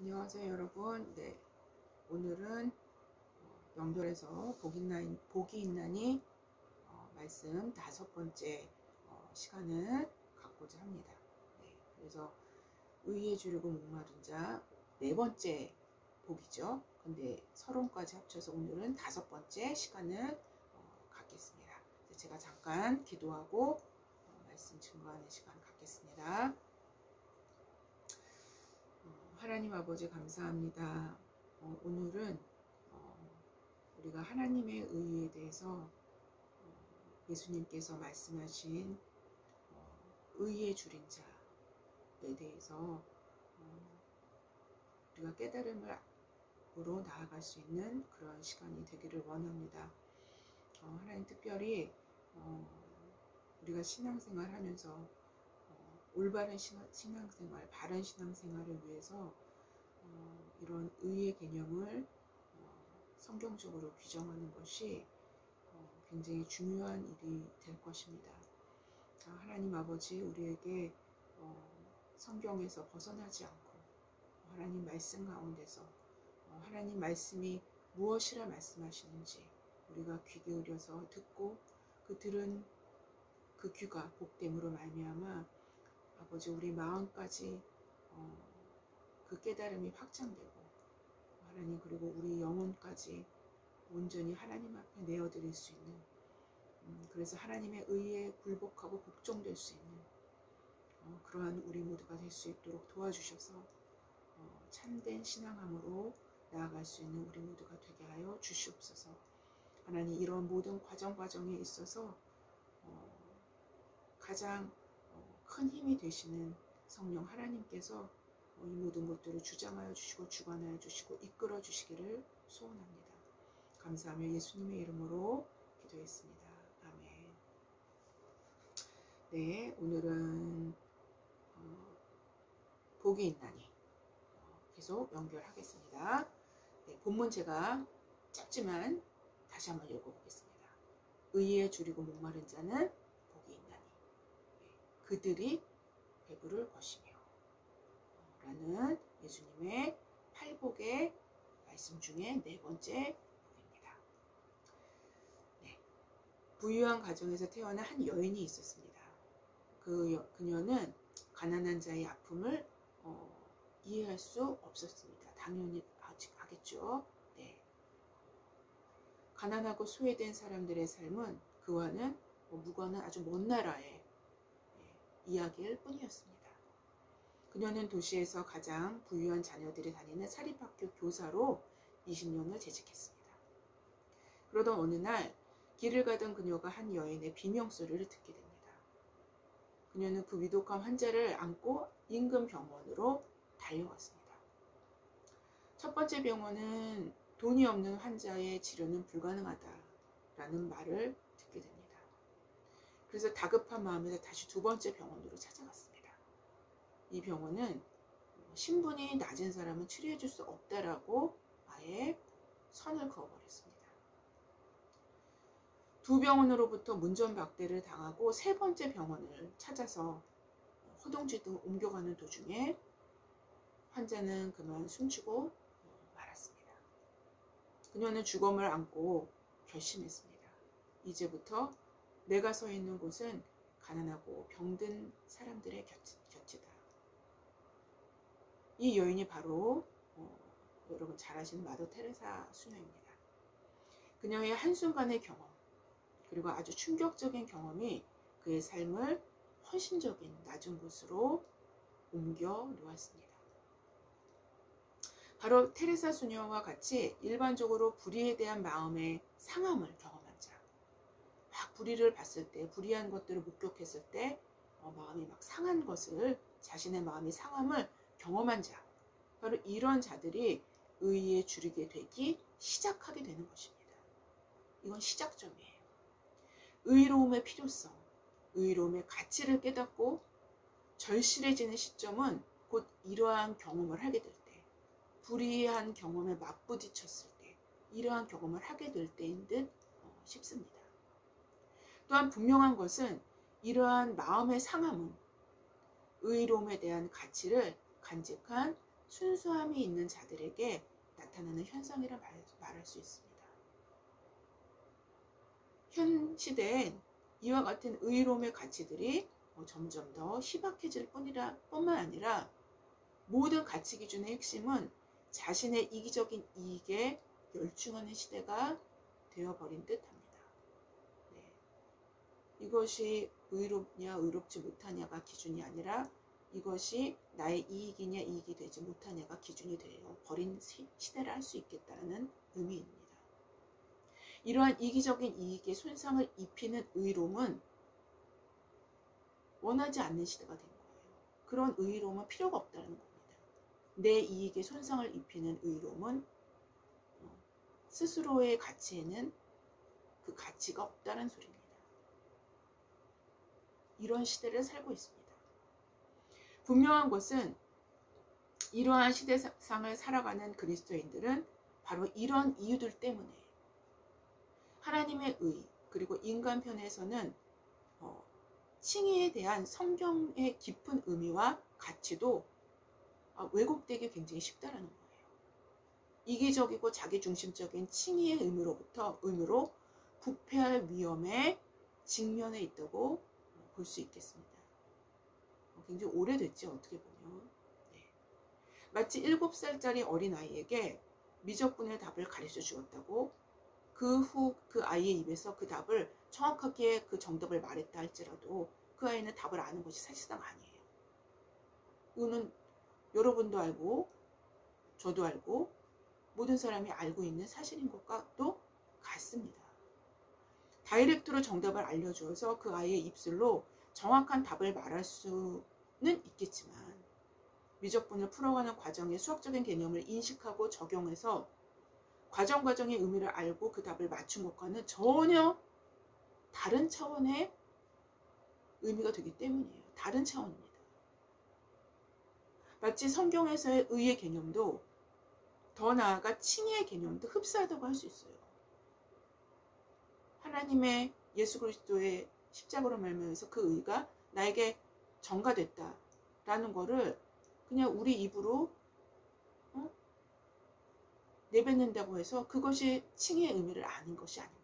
안녕하세요 여러분. 네, 오늘은 연결해서 복이 있나니 말씀 5번째 시간을 갖고자 합니다. 네, 그래서 의에 주려고 목마른 자 4번째 복이죠. 근데 서론까지 합쳐서 오늘은 5번째 시간을 갖겠습니다. 제가 잠깐 기도하고 말씀 증거하는 시간 갖겠습니다. 하나님 아버지 감사합니다. 오늘은 우리가 하나님의 의에 대해서 예수님께서 말씀하신 의에 줄인 자에 대해서 우리가 깨달음으로 나아갈 수 있는 그런 시간이 되기를 원합니다. 하나님 특별히 우리가 신앙생활 하면서 올바른 신앙생활, 바른 신앙생활을 위해서 이런 의의 개념을 성경적으로 규정하는 것이 굉장히 중요한 일이 될 것입니다. 하나님 아버지 우리에게 성경에서 벗어나지 않고 하나님 말씀 가운데서 하나님 말씀이 무엇이라 말씀하시는지 우리가 귀 기울여서 듣고 그 들은 그 귀가 복됨으로 말미암아 아버지 우리 마음까지 그 깨달음이 확장되고 하나님 그리고 우리 영혼까지 온전히 하나님 앞에 내어드릴 수 있는 그래서 하나님의 의에 굴복하고 복종될 수 있는 그러한 우리 모두가 될 수 있도록 도와주셔서 참된 신앙함으로 나아갈 수 있는 우리 모두가 되게 하여 주시옵소서. 하나님 이런 모든 과정에 있어서 가장 큰 힘이 되시는 성령 하나님께서 이 모든 것들을 주장하여 주시고 주관하여 주시고 이끌어 주시기를 소원합니다. 감사하며 예수님의 이름으로 기도했습니다. 아멘. 네, 오늘은 복이 있나니 계속 연결하겠습니다. 네, 본문 제가 짧지만 다시 한번 읽어보겠습니다. 의에 줄이고 목마른 자는 복이 있나니 그들이 배부를 것이며 라는 예수님의 8복의 말씀 중에 4번째 복입니다. 네, 부유한 가정에서 태어난 한 여인이 있었습니다. 그녀는 가난한 자의 아픔을 이해할 수 없었습니다. 당연히 하겠죠. 네. 가난하고 소외된 사람들의 삶은 그와는 무관한 아주 먼 나라의 이야기일 뿐이었습니다. 그녀는 도시에서 가장 부유한 자녀들이 다니는 사립학교 교사로 20년을 재직했습니다. 그러던 어느 날 길을 가던 그녀가 한 여인의 비명소리를 듣게 됩니다. 그녀는 그 위독한 환자를 안고 인근 병원으로 달려갔습니다. 첫 번째 병원은 돈이 없는 환자의 치료는 불가능하다라는 말을 듣게 됩니다. 그래서 다급한 마음에서 다시 2번째 병원으로 찾아갔습니다. 이 병원은 신분이 낮은 사람은 치료해 줄 수 없다라고 아예 선을 그어버렸습니다. 2병원으로부터 문전박대를 당하고 3번째 병원을 찾아서 허둥지둥 옮겨가는 도중에 환자는 그만 숨지고 말았습니다. 그녀는 죽음을 안고 결심했습니다. 이제부터 내가 서 있는 곳은 가난하고 병든 사람들의 곁이다. 이 여인이 바로 여러분 잘 아시는 마더 테레사 수녀입니다. 그녀의 한순간의 경험 그리고 아주 충격적인 경험이 그의 삶을 헌신적인 낮은 곳으로 옮겨 놓았습니다. 바로 테레사 수녀와 같이 일반적으로 불의에 대한 마음의 상함을 경험한 자, 막 불의를 봤을 때, 불의한 것들을 목격했을 때 마음이 막 상한 것을, 자신의 마음의 상함을 경험한 자, 바로 이런 자들이 의에 줄이게 되기 시작하게 되는 것입니다. 이건 시작점이에요. 의로움의 필요성, 의로움의 가치를 깨닫고 절실해지는 시점은 곧 이러한 경험을 하게 될 때, 불의한 경험에 맞부딪혔을 때, 이러한 경험을 하게 될 때인 듯 싶습니다. 또한 분명한 것은 이러한 마음의 상함은 의로움에 대한 가치를 간직한 순수함이 있는 자들에게 나타나는 현상이라 말할 수 있습니다. 현 시대엔 이와 같은 의로움의 가치들이 점점 더 희박해질 뿐만 아니라 모든 가치 기준의 핵심은 자신의 이기적인 이익에 열중하는 시대가 되어버린 듯합니다. 네. 이것이 의롭냐 의롭지 못하냐가 기준이 아니라 이것이 나의 이익이냐 이익이 되지 못하냐가 기준이 되어버린 시대를 할 수 있겠다는 의미입니다. 이러한 이기적인 이익에 손상을 입히는 의로움은 원하지 않는 시대가 된 거예요. 그런 의로움은 필요가 없다는 겁니다. 내 이익에 손상을 입히는 의로움은 스스로의 가치에는 그 가치가 없다는 소리입니다. 이런 시대를 살고 있습니다. 분명한 것은 이러한 시대상을 살아가는 그리스도인들은 바로 이런 이유들 때문에 하나님의 의 그리고 인간 편에서는 칭의에 대한 성경의 깊은 의미와 가치도 왜곡되기 굉장히 쉽다라는 거예요. 이기적이고 자기중심적인 칭의의 의무로 부패할 위험에 직면해 있다고 볼 수 있겠습니다. 굉장히 오래됐죠, 어떻게 보면. 네. 마치 7살짜리 어린아이에게 미적분의 답을 가르쳐 주었다고 그 후 그 아이의 입에서 그 답을 정확하게 그 정답을 말했다 할지라도 그 아이는 답을 아는 것이 사실상 아니에요. 이거는 여러분도 알고 저도 알고 모든 사람이 알고 있는 사실인 것과도 같습니다. 다이렉트로 정답을 알려주어서 그 아이의 입술로 정확한 답을 말할 수는 있겠지만 미적분을 풀어가는 과정의 수학적인 개념을 인식하고 적용해서 과정의 의미를 알고 그 답을 맞춘 것과는 전혀 다른 차원의 의미가 되기 때문이에요. 다른 차원입니다. 마치 성경에서의 의의 개념도 더 나아가 칭의의 개념도 흡사하다고 할 수 있어요. 하나님의 예수 그리스도의 십자가로 말미암아서 그 의가 나에게 전가됐다라는 거를 그냥 우리 입으로 내뱉는다고 해서 그것이 칭의의 의미를 아는 것이 아닙니다.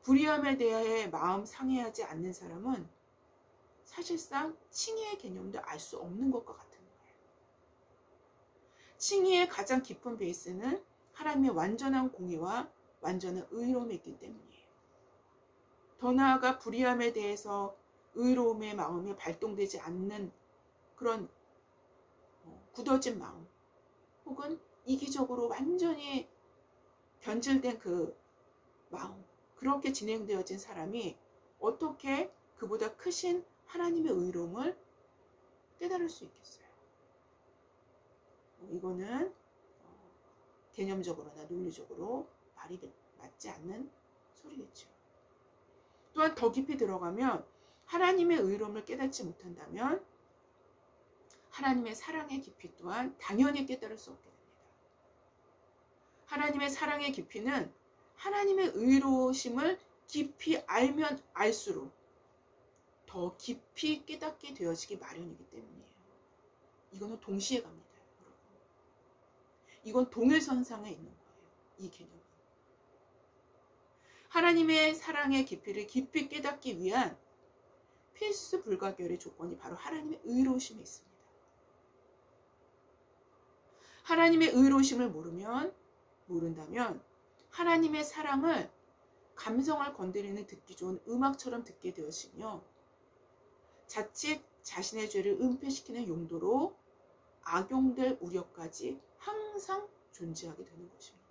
불의함에 대해 마음 상해하지 않는 사람은 사실상 칭의의 개념도 알 수 없는 것과 같은 거예요. 칭의의 가장 깊은 베이스는 하나님의 완전한 공의와 완전한 의로움이 있기 때문이에요. 더 나아가 불의함에 대해서 의로움의 마음이 발동되지 않는 그런 굳어진 마음 혹은 이기적으로 완전히 변질된 그 마음, 그렇게 진행되어진 사람이 어떻게 그보다 크신 하나님의 의로움을 깨달을 수 있겠어요? 이거는 개념적으로나 논리적으로 말이 맞지 않는 소리겠죠. 또한 더 깊이 들어가면 하나님의 의로움을 깨닫지 못한다면 하나님의 사랑의 깊이 또한 당연히 깨달을 수 없게 됩니다. 하나님의 사랑의 깊이는 하나님의 의로우심을 깊이 알면 알수록 더 깊이 깨닫게 되어지기 마련이기 때문이에요. 이거는 동시에 갑니다, 여러분. 이건 동일선상에 있는 거예요, 이 개념은. 하나님의 사랑의 깊이를 깊이 깨닫기 위한 필수 불가결의 조건이 바로 하나님의 의로우심에 있습니다. 하나님의 의로우심을 모른다면 하나님의 사랑을 감성을 건드리는 듣기 좋은 음악처럼 듣게 되었으며 자칫 자신의 죄를 은폐시키는 용도로 악용될 우려까지 항상 존재하게 되는 것입니다.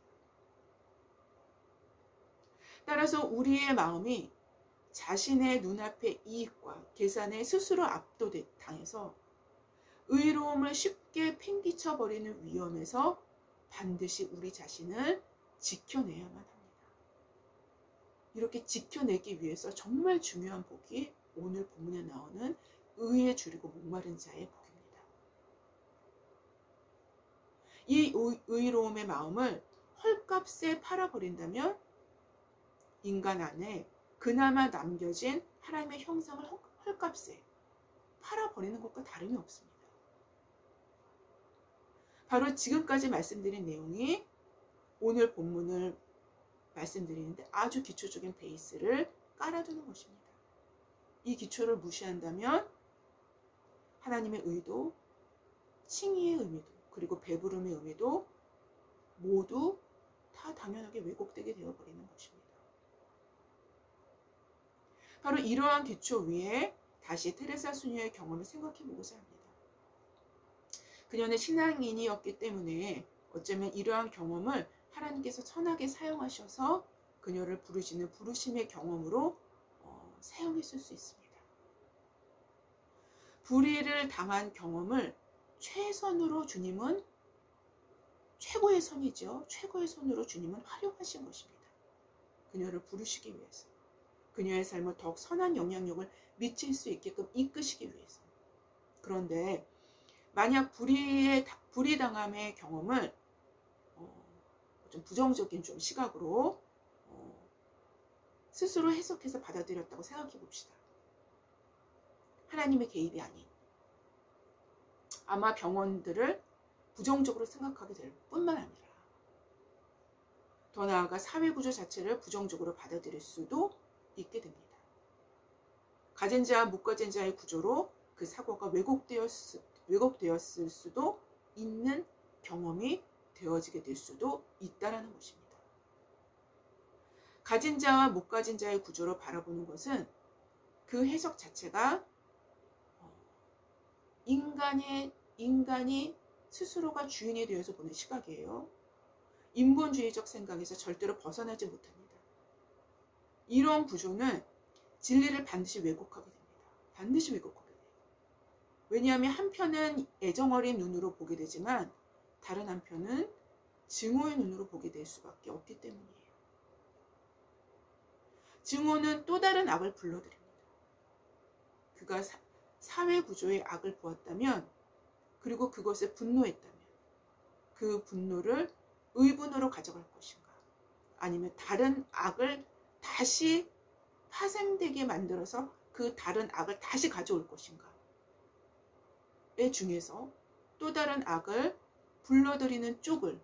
따라서 우리의 마음이 자신의 눈앞의 이익과 계산에 스스로 압도당해서 의로움을 쉽게 팽개쳐버리는 위험에서 반드시 우리 자신을 지켜내야만 합니다. 이렇게 지켜내기 위해서 정말 중요한 복이 오늘 본문에 나오는 의에 줄이고 목마른 자의 복입니다. 이 의로움의 마음을 헐값에 팔아버린다면 인간 안에 그나마 남겨진 하나님의 형상을 헐값에 팔아버리는 것과 다름이 없습니다. 바로 지금까지 말씀드린 내용이 오늘 본문을 말씀드리는데 아주 기초적인 베이스를 깔아두는 것입니다. 이 기초를 무시한다면 하나님의 의도, 칭의의 의미도, 그리고 배부름의 의미도 모두 다 당연하게 왜곡되게 되어버리는 것입니다. 바로 이러한 기초 위에 다시 테레사 수녀의 경험을 생각해 보고자 합니다. 그녀는 신앙인이었기 때문에 어쩌면 이러한 경험을 하나님께서 선하게 사용하셔서 그녀를 부르시는 부르심의 경험으로 사용했을 수 있습니다. 불의를 당한 경험을 최선으로 주님은 최고의 선이죠. 최고의 선으로 주님은 활용하신 것입니다. 그녀를 부르시기 위해서. 그녀의 삶을 더욱 선한 영향력을 미칠 수 있게끔 이끄시기 위해서. 그런데 만약 불의당함의 경험을 좀 부정적인 좀 시각으로 스스로 해석해서 받아들였다고 생각해 봅시다. 하나님의 개입이 아닌, 아마 병원들을 부정적으로 생각하게 될 뿐만 아니라 더 나아가 사회구조 자체를 부정적으로 받아들일 수도 있게 됩니다. 가진 자와 못 가진 자의 구조로 그 사고가 왜곡되었을 수도 있는 경험이 되어지게 될 수도 있다는 것입니다. 가진 자와 못 가진 자의 구조로 바라보는 것은 그 해석 자체가 인간이 스스로가 주인이 되어서 보는 시각이에요. 인본주의적 생각에서 절대로 벗어나지 못합니다. 이런 구조는 진리를 반드시 왜곡하게 됩니다. 반드시 왜곡하게 돼요. 왜냐하면 한편은 애정어린 눈으로 보게 되지만 다른 한편은 증오의 눈으로 보게 될 수밖에 없기 때문이에요. 증오는 또 다른 악을 불러들입니다. 그가 사회구조의 악을 보았다면, 그리고 그것에 분노했다면 그 분노를 의분으로 가져갈 것인가, 아니면 다른 악을 다시 파생되게 만들어서 그 다른 악을 다시 가져올 것인가 의 중에서 또 다른 악을 불러들이는 쪽을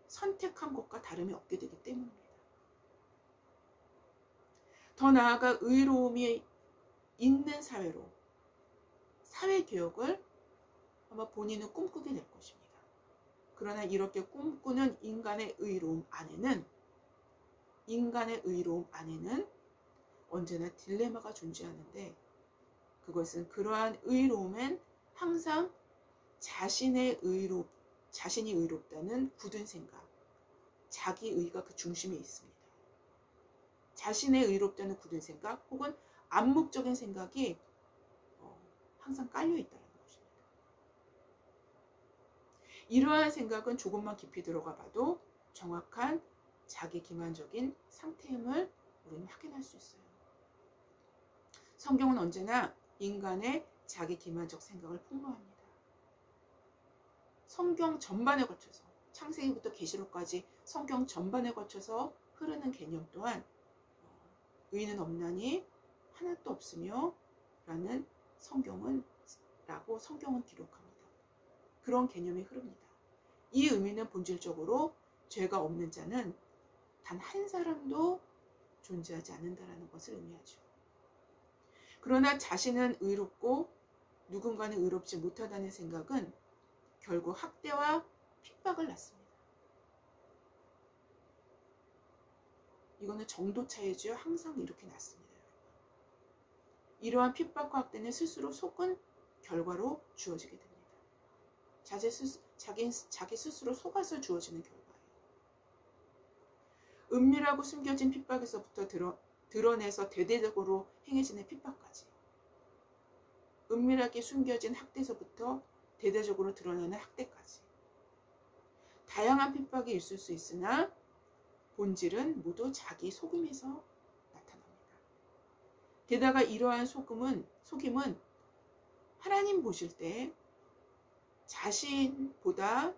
선택한 것과 다름이 없게 되기 때문입니다. 더 나아가 의로움이 있는 사회로, 사회개혁을 아마 본인은 꿈꾸게 될 것입니다. 그러나 이렇게 꿈꾸는 인간의 의로움 안에는 언제나 딜레마가 존재하는데, 그것은 그러한 의로움엔 항상 자신이 의롭다는 굳은 생각, 자기의가 그 중심에 있습니다. 자신의 의롭다는 굳은 생각 혹은 암묵적인 생각이 항상 깔려 있다는 것입니다. 이러한 생각은 조금만 깊이 들어가 봐도 정확한 자기 기만적인 상태임을 우리는 확인할 수 있어요. 성경은 언제나 인간의 자기 기만적 생각을 폭로합니다. 성경 전반에 거쳐서, 창세기부터 계시록까지 성경 전반에 거쳐서 흐르는 개념 또한 의인은 없나니 하나도 없으며 라는 성경은 기록합니다. 그런 개념이 흐릅니다. 이 의미는 본질적으로 죄가 없는 자는 단 한 사람도 존재하지 않는다는 것을 의미하죠. 그러나 자신은 의롭고 누군가는 의롭지 못하다는 생각은 결국 학대와 핍박을 낳습니다. 이거는 정도 차이죠. 항상 이렇게 낳습니다. 이러한 핍박과 학대는 스스로 속은 결과로 주어지게 됩니다. 자기 스스로 속아서 주어지는 결과예요. 은밀하고 숨겨진 핍박에서부터 드러내서 대대적으로 행해지는 핍박까지, 은밀하게 숨겨진 학대에서부터 대대적으로 드러나는 학대까지, 다양한 핍박이 있을 수 있으나 본질은 모두 자기 속임에서 나타납니다. 게다가 이러한 속임은 하나님 보실 때 자신보다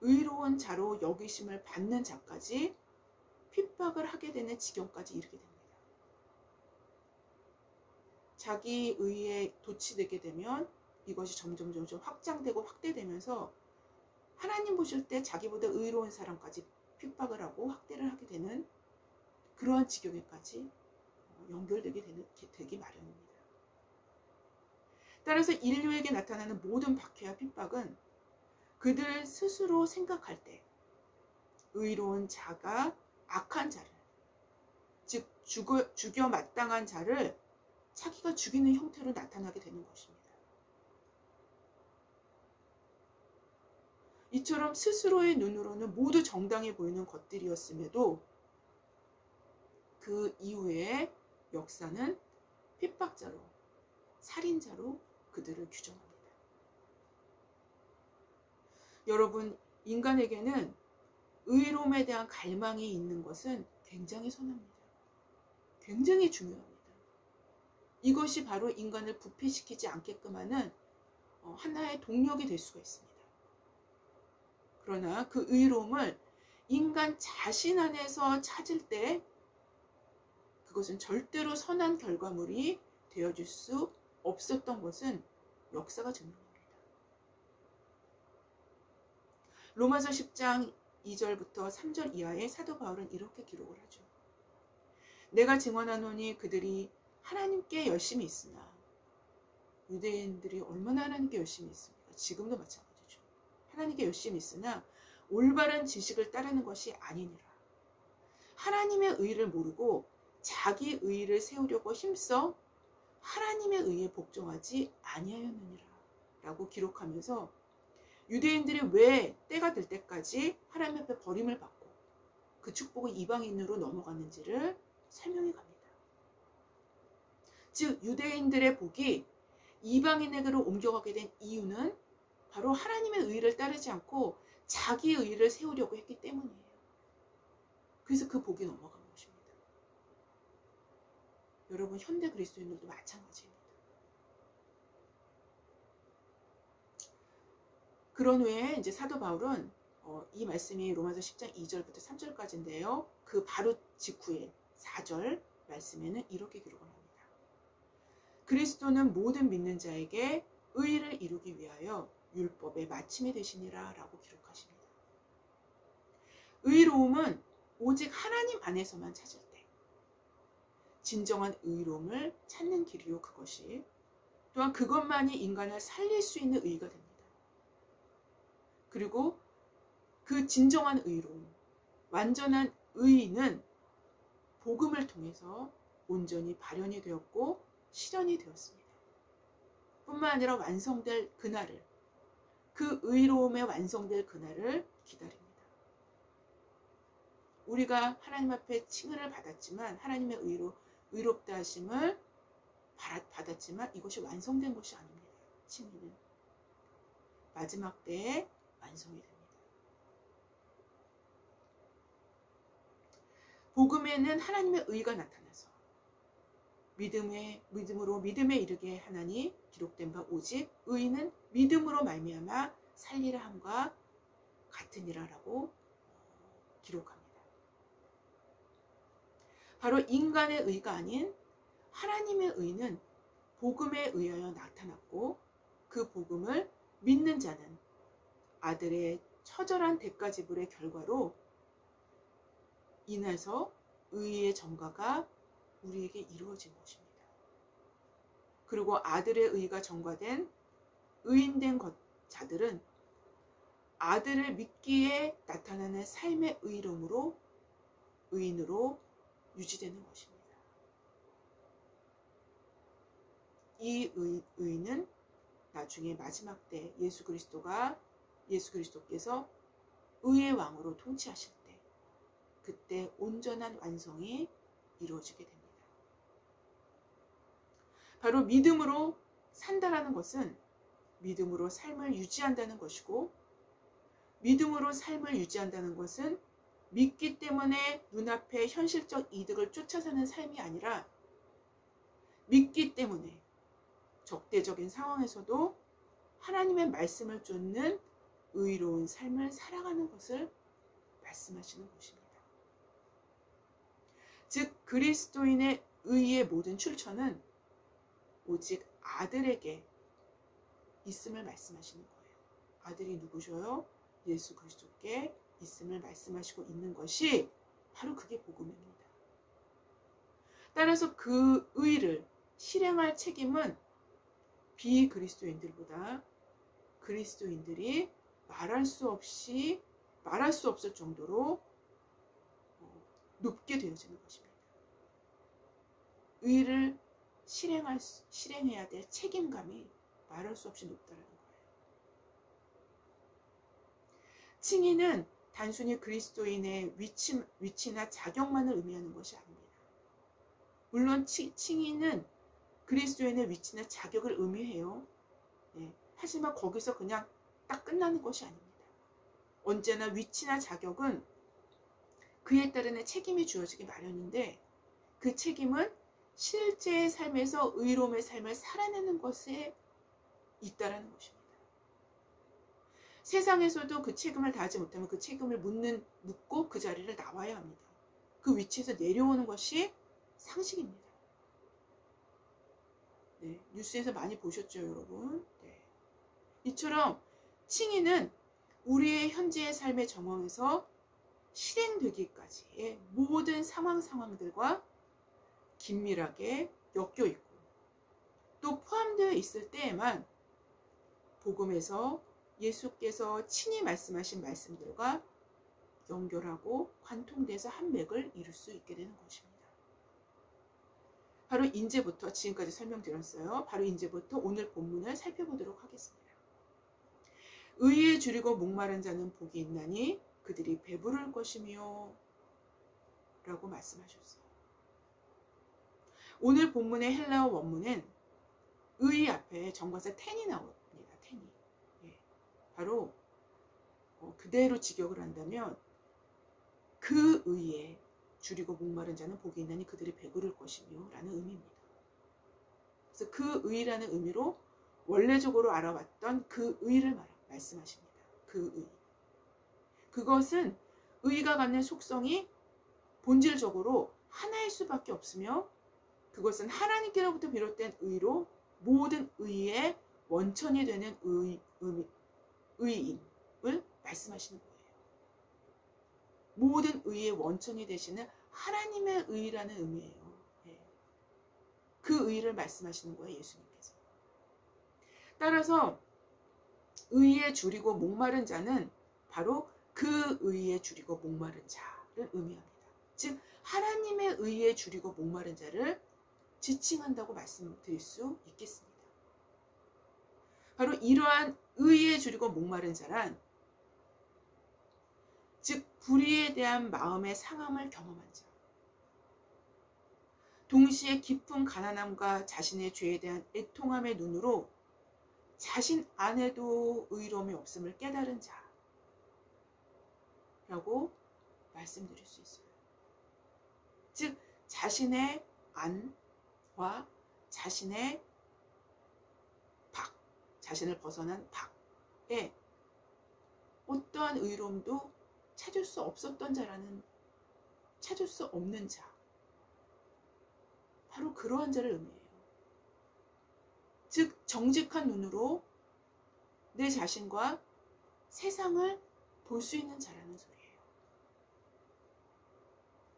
의로운 자로 여기심을 받는 자까지 핍박을 하게 되는 지경까지 이르게 됩니다. 자기 의에 도취되게 되면 이것이 점점 확장되고 확대되면서 하나님 보실 때 자기보다 의로운 사람까지 핍박을 하고 학대를 하게 되는 그러한 지경에까지 되기 마련입니다. 따라서 인류에게 나타나는 모든 박해와 핍박은 그들 스스로 생각할 때 의로운 자가 악한 자를, 즉 죽여 마땅한 자를 자기가 죽이는 형태로 나타나게 되는 것입니다. 이처럼 스스로의 눈으로는 모두 정당해 보이는 것들이었음에도 그 이후에 역사는 핍박자로, 살인자로 그들을 규정합니다. 여러분, 인간에게는 의로움에 대한 갈망이 있는 것은 굉장히 선합니다. 굉장히 중요합니다. 이것이 바로 인간을 부패시키지 않게끔 하는 하나의 동력이 될 수가 있습니다. 그러나 그 의로움을 인간 자신 안에서 찾을 때 그것은 절대로 선한 결과물이 되어줄 수 없었던 것은 역사가 증명합니다. 로마서 10장 2절부터 3절 이하에 사도 바울은 이렇게 기록을 하죠. 내가 증언하노니 그들이 하나님께 열심히 있으나, 유대인들이 얼마나 하나님께 열심히 있습니까? 지금도 마찬가지죠. 하나님께 열심히 있으나 올바른 지식을 따르는 것이 아니니라. 하나님의 의를 모르고 자기 의를 세우려고 힘써 하나님의 의에 복종하지 아니하였느니라 라고 기록하면서 유대인들이 왜 때가 될 때까지 하나님 앞에 버림을 받고 그 축복을 이방인으로 넘어갔는지를 설명해 갑니다. 즉 유대인들의 복이 이방인에게로 옮겨가게 된 이유는 바로 하나님의 의를 따르지 않고 자기 의를 세우려고 했기 때문이에요. 그래서 그 복이 넘어간 것입니다. 여러분, 현대 그리스도인들도 마찬가지입니다. 그런 후에 이제 사도 바울은 이 말씀이 로마서 10장 2절부터 3절까지인데요. 그 바로 직후에 4절 말씀에는 이렇게 기록을 합니다. 그리스도는 모든 믿는 자에게 의를 이루기 위하여 율법의 마침이 되시니라 라고 기록하십니다. 의로움은 오직 하나님 안에서만 찾을 때 진정한 의로움을 찾는 길이요, 그것이 또한 그것만이 인간을 살릴 수 있는 의가 됩니다. 그리고 그 진정한 의로움, 완전한 의는 복음을 통해서 온전히 발현이 되었고 실현이 되었습니다. 뿐만 아니라 완성될 그날을, 그 의로움의 완성될 그날을 기다립니다. 우리가 하나님 앞에 칭의를 받았지만, 하나님의 의롭다 하심을 받았지만 이것이 완성된 것이 아닙니다. 칭의는 마지막 때에 완성이 됩니다. 복음에는 하나님의 의가 나타나서 믿음으로 믿음에 이르게 하나니 기록된 바 오직 의는 믿음으로 말미암아 살리라 함과 같으니라라고 기록합니다. 바로 인간의 의가 아닌 하나님의 의는 복음에 의하여 나타났고 그 복음을 믿는 자는 아들의 처절한 대가 지불의 결과로 인해서 의의 전가가 우리에게 이루어진 것입니다. 그리고 아들의 의가 전가된 의인된 자들은 아들을 믿기에 나타나는 삶의 의로움으로 의인으로 유지되는 것입니다. 이 의는 나중에 마지막 때 예수 그리스도께서 의의 왕으로 통치하실 때 그때 온전한 완성이 이루어지게 됩니다. 바로 믿음으로 산다라는 것은 믿음으로 삶을 유지한다는 것이고, 믿음으로 삶을 유지한다는 것은 믿기 때문에 눈앞의 현실적 이득을 쫓아 사는 삶이 아니라 믿기 때문에 적대적인 상황에서도 하나님의 말씀을 쫓는 의로운 삶을 살아가는 것을 말씀하시는 것입니다. 즉 그리스도인의 의의 모든 출처는 오직 아들에게 있음을 말씀하시는 거예요. 아들이 누구셔요? 예수 그리스도께 있음을 말씀하시고 있는 것이 바로 그게 복음입니다. 따라서 그 의를 실행할 책임은 비그리스도인들보다 그리스도인들이 말할 수 없을 정도로 높게 되어지는 것입니다. 의를 실행해야 될 책임감이 말할 수 없이 높다는 거예요. 칭의는 단순히 그리스도인의 위치나 자격만을 의미하는 것이 아닙니다. 물론 칭의는 그리스도인의 위치나 자격을 의미해요. 네. 하지만 거기서 그냥 딱 끝나는 것이 아닙니다. 언제나 위치나 자격은 그에 따르는 책임이 주어지기 마련인데 그 책임은 실제의 삶에서 의로움의 삶을 살아내는 것에 있다라는 것입니다. 세상에서도 그 책임을 다하지 못하면 그 책임을 묻고 그 자리를 나와야 합니다. 그 위치에서 내려오는 것이 상식입니다. 네, 뉴스에서 많이 보셨죠, 여러분? 네. 이처럼 칭의는 우리의 현재의 삶의 정황에서 실행되기까지의 모든 상황들과 긴밀하게 엮여 있고 또 포함되어 있을 때에만 복음에서 예수께서 친히 말씀하신 말씀들과 연결하고 관통돼서 한 맥을 이룰 수 있게 되는 것입니다. 바로 이제부터 지금까지 설명드렸어요. 바로 이제부터 오늘 본문을 살펴보도록 하겠습니다. 의에 줄이고 목마른 자는 복이 있나니 그들이 배부를 것이며 라고 말씀하셨어요. 오늘 본문의 헬라어 원문엔 의 앞에 정관사 텐이 나옵니다. 텐이. 예. 바로 그대로 직역을 한다면 그 의에 줄이고 목마른 자는 복이 있나니 그들이 배부를 것이며 라는 의미입니다. 그래서 그 의라는 의미로 원래적으로 알아왔던 그 의를 말씀하십니다. 그 의. 그것은 의가 갖는 속성이 본질적으로 하나일 수밖에 없으며 그것은 하나님께로부터 비롯된 의로 모든 의의 원천이 되는 의임을 말씀하시는 거예요. 모든 의의 원천이 되시는 하나님의 의라는 의미예요. 네. 그 의를 말씀하시는 거예요, 예수님께서. 따라서 의에 줄이고 목마른 자는 바로 그 의에 줄이고 목마른 자를 의미합니다. 즉 하나님의 의에 줄이고 목마른 자를 지칭한다고 말씀드릴 수 있겠습니다. 바로 이러한 의에 줄이고 목마른 자란 즉 불의에 대한 마음의 상함을 경험한 자, 동시에 깊은 가난함과 자신의 죄에 대한 애통함의 눈으로 자신 안에도 의로움이 없음을 깨달은 자라고 말씀드릴 수 있어요. 즉 자신의 안과 자신의 밖, 자신을 벗어난 밖에 어떠한 의로움도 찾을 수 없는 자, 바로 그러한 자를 의미해요. 즉 정직한 눈으로 내 자신과 세상을 볼 수 있는 자라는 소리예요.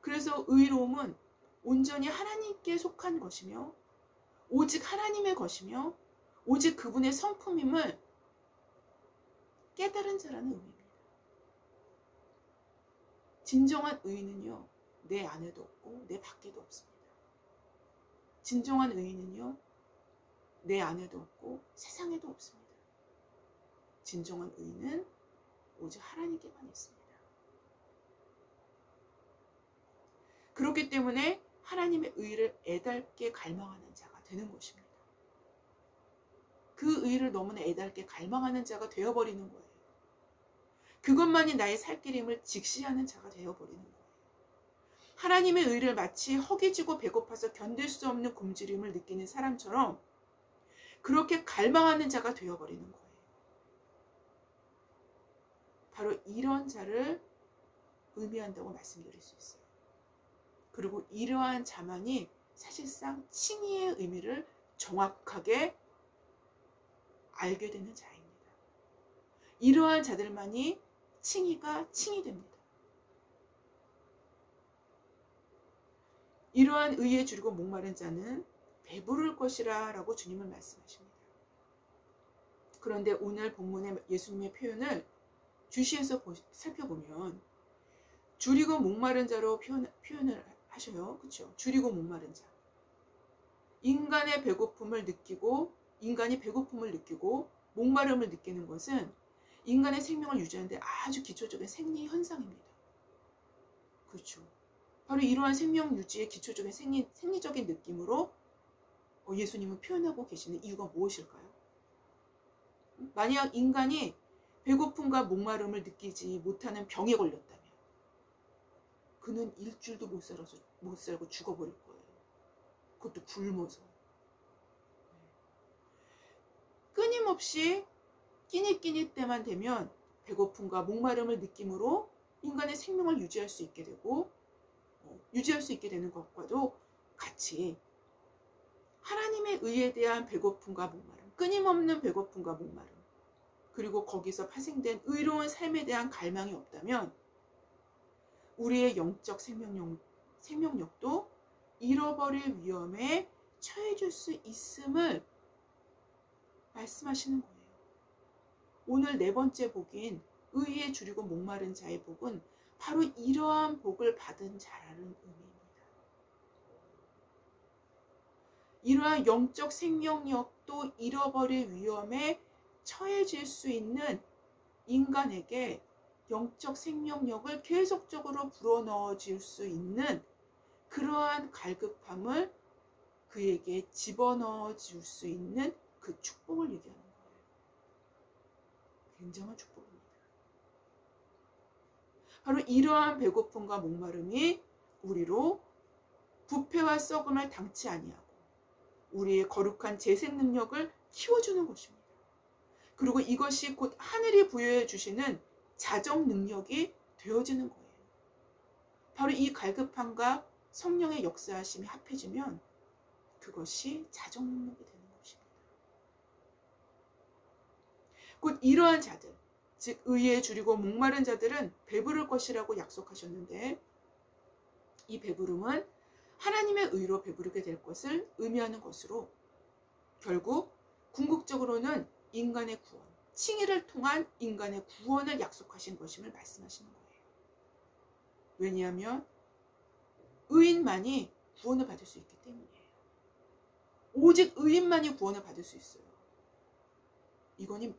그래서 의로움은 온전히 하나님께 속한 것이며 오직 하나님의 것이며 오직 그분의 성품임을 깨달은 자라는 의미입니다. 진정한 의는요, 내 안에도 없고 내 밖에도 없습니다. 진정한 의는요, 내 안에도 없고 세상에도 없습니다. 진정한 의는 오직 하나님께만 있습니다. 그렇기 때문에 하나님의 의를 애달게 갈망하는 자가 되는 것입니다. 그 의를 너무나 애달게 갈망하는 자가 되어버리는 거예요. 그것만이 나의 살 길임을 직시하는 자가 되어버리는 거예요. 하나님의 의를 마치 허기지고 배고파서 견딜 수 없는 굶주림을 느끼는 사람처럼 그렇게 갈망하는 자가 되어버리는 거예요. 바로 이런 자를 의미한다고 말씀드릴 수 있어요. 그리고 이러한 자만이 사실상 칭의의 의미를 정확하게 알게 되는 자입니다. 이러한 자들만이 칭의가 칭이 됩니다. 이러한 의에 줄이고 목마른 자는 배부를 것이라 라고 주님은 말씀하십니다. 그런데 오늘 본문의 예수님의 표현을 주시해서 살펴보면 줄이고 목마른 자로 표현을 하셔요. 그렇죠? 줄이고 목마른 자. 인간이 배고픔을 느끼고 목마름을 느끼는 것은 인간의 생명을 유지하는 데 아주 기초적인 생리 현상입니다. 그렇죠. 바로 이러한 생명 유지의 기초적인 생리적인 느낌으로 예수님은 표현하고 계시는 이유가 무엇일까요? 만약 인간이 배고픔과 목마름을 느끼지 못하는 병에 걸렸다면 그는 일주일도 못 살고 죽어버릴 거예요. 그것도 굶어서. 끊임없이 끼니끼니 때만 되면 배고픔과 목마름을 느낌으로 인간의 생명을 유지할 수 있게 되고 유지할 수 있게 되는 것과도 같이 하나님의 의에 대한 배고픔과 목마름, 끊임없는 배고픔과 목마름, 그리고 거기서 파생된 의로운 삶에 대한 갈망이 없다면 우리의 영적 생명력도 잃어버릴 위험에 처해질 수 있음을 말씀하시는 거예요. 오늘 네 번째 복인 의에 줄이고 목마른 자의 복은 바로 이러한 복을 받은 자라는 의미입니다. 이러한 영적 생명력도 잃어버릴 위험에 처해질 수 있는 인간에게 영적 생명력을 계속적으로 불어넣어질 수 있는 그러한 갈급함을 그에게 집어넣어 줄 수 있는 그 축복을 얘기하는 거예요. 굉장한 축복입니다. 바로 이러한 배고픔과 목마름이 우리로 부패와 썩음을 당치 아니하고 우리의 거룩한 재생 능력을 키워주는 것입니다. 그리고 이것이 곧 하늘이 부여해 주시는 자정 능력이 되어지는 거예요. 바로 이 갈급함과 성령의 역사하심이 합해지면 그것이 자정 능력이 되는 것입니다. 곧 이러한 자들, 즉 의에 줄이고 목마른 자들은 배부를 것이라고 약속하셨는데 이 배부름은 하나님의 의로 배부르게 될 것을 의미하는 것으로 결국 궁극적으로는 인간의 구원, 칭의를 통한 인간의 구원을 약속하신 것임을 말씀하시는 거예요. 왜냐하면 의인만이 구원을 받을 수 있기 때문이에요. 오직 의인만이 구원을 받을 수 있어요.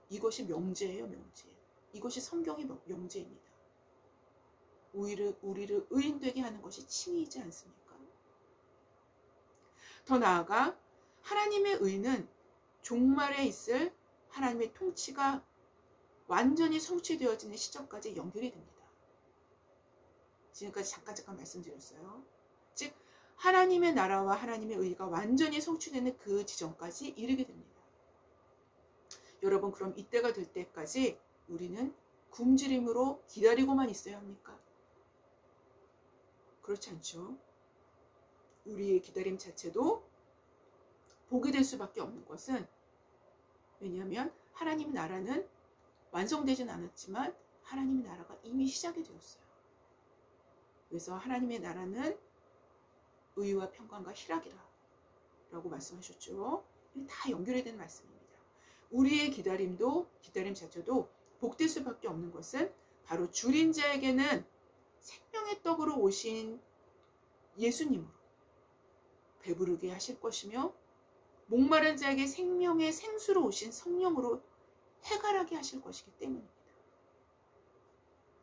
이것이 명제예요, 명제. 이것이 성경의 명제입니다. 우리를 의인되게 하는 것이 칭의이지 않습니까? 더 나아가 하나님의 의는 종말에 있을 하나님의 통치가 완전히 성취되어지는 시점까지 연결이 됩니다. 지금까지 잠깐 말씀드렸어요. 즉 하나님의 나라와 하나님의 의가 완전히 성취되는 그 지점까지 이르게 됩니다. 여러분, 그럼 이때가 될 때까지 우리는 굶주림으로 기다리고만 있어야 합니까? 그렇지 않죠. 우리의 기다림 자체도 복이 될 수밖에 없는 것은 왜냐하면 하나님의 나라는 완성되진 않았지만 하나님의 나라가 이미 시작이 되었어요. 그래서 하나님의 나라는 의와 평강과 희락이라 라고 말씀하셨죠. 다 연결이 되는 말씀입니다. 우리의 기다림 자체도 복될 수밖에 없는 것은 바로 줄인 자에게는 생명의 떡으로 오신 예수님으로 배부르게 하실 것이며 목마른 자에게 생명의 생수로 오신 성령으로 해갈하게 하실 것이기 때문입니다.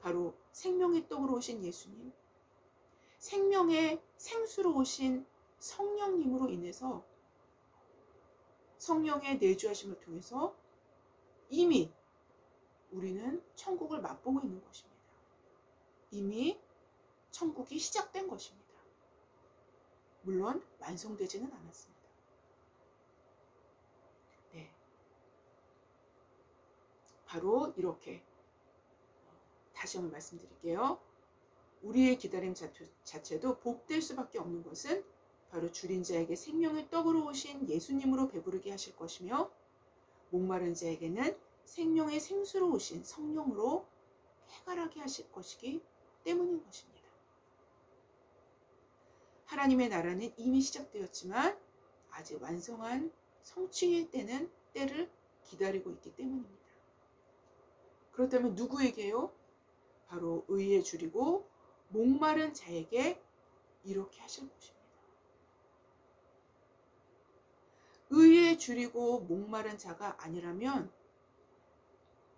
바로 생명의 떡으로 오신 예수님, 생명의 생수로 오신 성령님으로 인해서 성령의 내주하심을 통해서 이미 우리는 천국을 맛보고 있는 것입니다. 이미 천국이 시작된 것입니다. 물론 완성되지는 않았습니다. 네, 바로 이렇게 다시 한번 말씀드릴게요. 우리의 기다림 자체도 복될 수밖에 없는 것은 바로 줄인 자에게 생명의 떡으로 오신 예수님으로 배부르게 하실 것이며 목마른 자에게는 생명의 생수로 오신 성령으로 해결하게 하실 것이기 때문인 것입니다. 하나님의 나라는 이미 시작되었지만 아직 완성한 성취의 때를 기다리고 있기 때문입니다. 그렇다면 누구에게요? 바로 의에 줄이고 목마른 자에게 이렇게 하실 것입니다. 의에 줄이고 목마른 자가 아니라면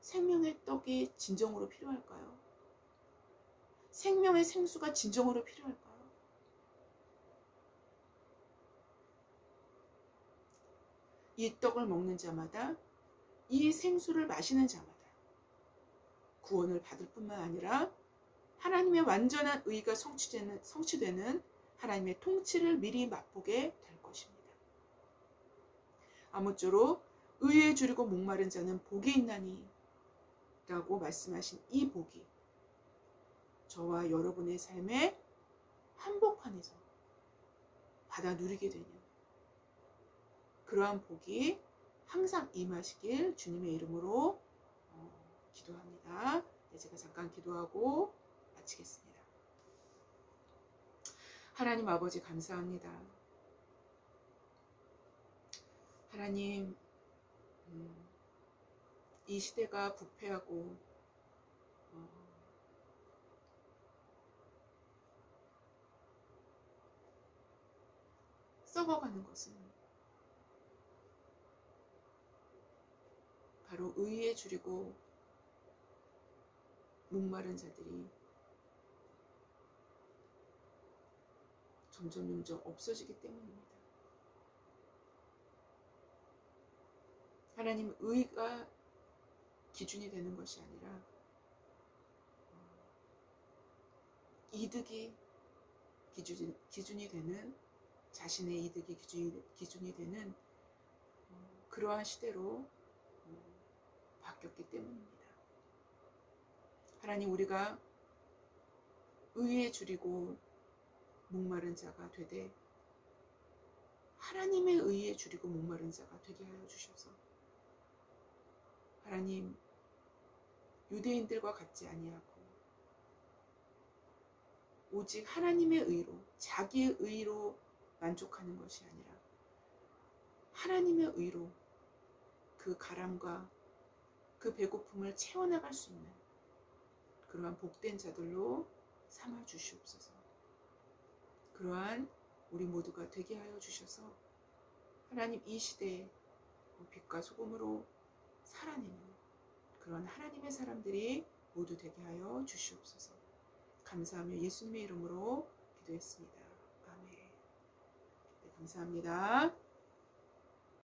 생명의 떡이 진정으로 필요할까요? 생명의 생수가 진정으로 필요할까요? 이 떡을 먹는 자마다, 이 생수를 마시는 자마다 구원을 받을 뿐만 아니라 하나님의 완전한 의가 성취되는 하나님의 통치를 미리 맛보게 될 것입니다. 아무쪼록 의에 줄이고 목마른 자는 복이 있나니 라고 말씀하신 이 복이 저와 여러분의 삶의 한복판에서 받아 누리게 되는 그러한 복이 항상 임하시길 주님의 이름으로 기도합니다. 네, 제가 잠깐 기도하고 마치겠습니다. 하나님 아버지 감사합니다. 하나님, 이 시대가 부패하고 썩어가는 것은 바로 의에 줄이고 목마른 자들이 점점 없어지기 때문입니다. 하나님, 의가 기준이 되는 것이 아니라 이득이 기준이 되는, 자신의 이득이 기준이 되는 그러한 시대로 바뀌었기 때문입니다. 하나님, 우리가 의에 줄이고 목마른 자가 되되 하나님의 의에 줄이고 목마른 자가 되게 하여 주셔서, 하나님, 유대인들과 같지 아니하고 오직 하나님의 의로, 자기의 의로 만족하는 것이 아니라 하나님의 의로 그 가람과 그 배고픔을 채워나갈 수 있는 그러한 복된 자들로 삼아 주시옵소서. 그러한 우리 모두가 되게 하여 주셔서 하나님, 이 시대에 빛과 소금으로 살아내는 그런 하나님의 사람들이 모두 되게 하여 주시옵소서. 감사하며 예수님의 이름으로 기도했습니다. 아멘. 네, 감사합니다.